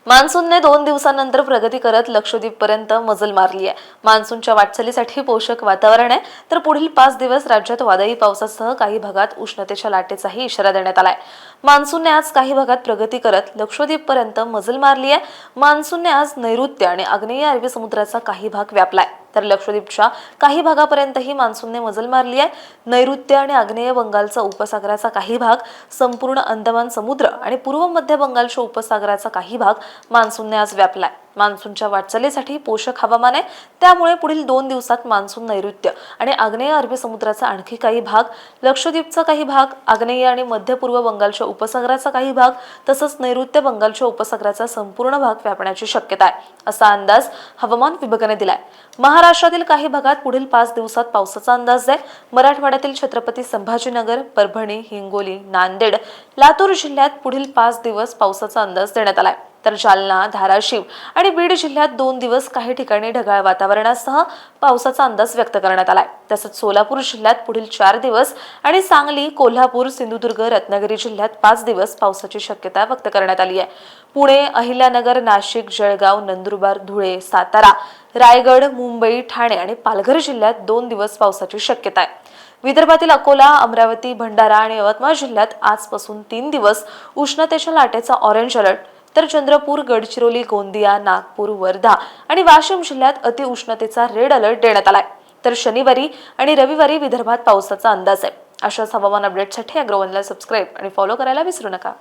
मान्सूनने 2 दिवसांनंतर प्रगती करत लक्षद्वीपपर्यंत मजल मारली आहे। मान्सूनच्या वाटचालीसाठी पोषक वातावरण आहे, तर पुढील 5 दिवस राज्यात वादळी पावसासह काही भागात उष्णतेच्या लाटेचाही इशारा देण्यात आलाय। मान्सूनने आज काही भागात प्रगती करत लक्षद्वीपपर्यंत मजल मारली आहे। मान्सूनने आज नैऋत्य आणि आग्नेय अरबी समुद्राचा काही भाग व्यापलाय, तर लक्षद्वीपच्या काही भागापर्यंतही मान्सूनने मजल मारली आहे। नैऋत्य आणि आग्नेय बंगालचा उपसागराचा काही भाग, संपूर्ण अंदमान समुद्र आणि पूर्व मध्य बंगालच्या उपसागराचा काही भाग मान्सूनने आज व्यापलाय। मान्सूनच्या वाटचालीसाठी पोषक हवामान आहे, त्यामुळे पुढील 2 दिवसात मान्सून नैऋत्य आणि आग्नेय अरबी समुद्राचा आणखी काही भाग, लक्षद्वीपचा काही भाग, आग्नेय आणि मध्य पूर्व बंगालच्या उपसागराचा काही भाग तसंच नैऋत्य बंगालच्या उपसागराचा संपूर्ण भाग व्यापण्याची शक्यता आहे, असा अंदाज हवामान विभागाने दिलाय। महाराष्ट्रातील काही भागात पुढील 5 दिवसात पावसाचा अंदाज आहे। मराठवाड्यातील छत्रपती संभाजीनगर, परभणी, हिंगोली, नांदेड, लातूर जिल्ह्यात पुढील 5 दिवस पावसाचा अंदाज देण्यात आलाय, तर जालना, धाराशिव आणि बीड जिल्ह्यात 2 दिवस काही ठिकाणी ढगाळ वातावरणासह पावसाचा अंदाज व्यक्त करण्यात आलाय। तसंच सोलापूर जिल्ह्यात पुढील 4 दिवस आणि सांगली, कोल्हापूर, सिंधुदुर्ग, रत्नागिरी जिल्ह्यात 5 दिवस पावसाची शक्यता व्यक्त करण्यात आली आहे। पुणे, अहिल्यानगर, नाशिक, जळगाव, नंदुरबार, धुळे, सातारा, रायगड, मुंबई, ठाणे आणि पालघर जिल्ह्यात 2 दिवस पावसाची शक्यता आहे। विदर्भातील अकोला, अमरावती, भंडारा आणि यवतमाळ जिल्ह्यात आजपासून 3 दिवस उष्णतेच्या लाटेचा ऑरेंज अलर्ट, तर चंद्रपूर, गडचिरोली, गोंदिया, नागपूर, वर्धा आणि वाशिम जिल्ह्यात अतिउष्णतेचा रेड अलर्ट देण्यात आलाय। तर शनिवारी आणि रविवारी विदर्भात पावसाचा अंदाज आहे। अशाच हवामान अपडेटसाठी अग्रवालला सबस्क्राईब आणि फॉलो करायला विसरू नका।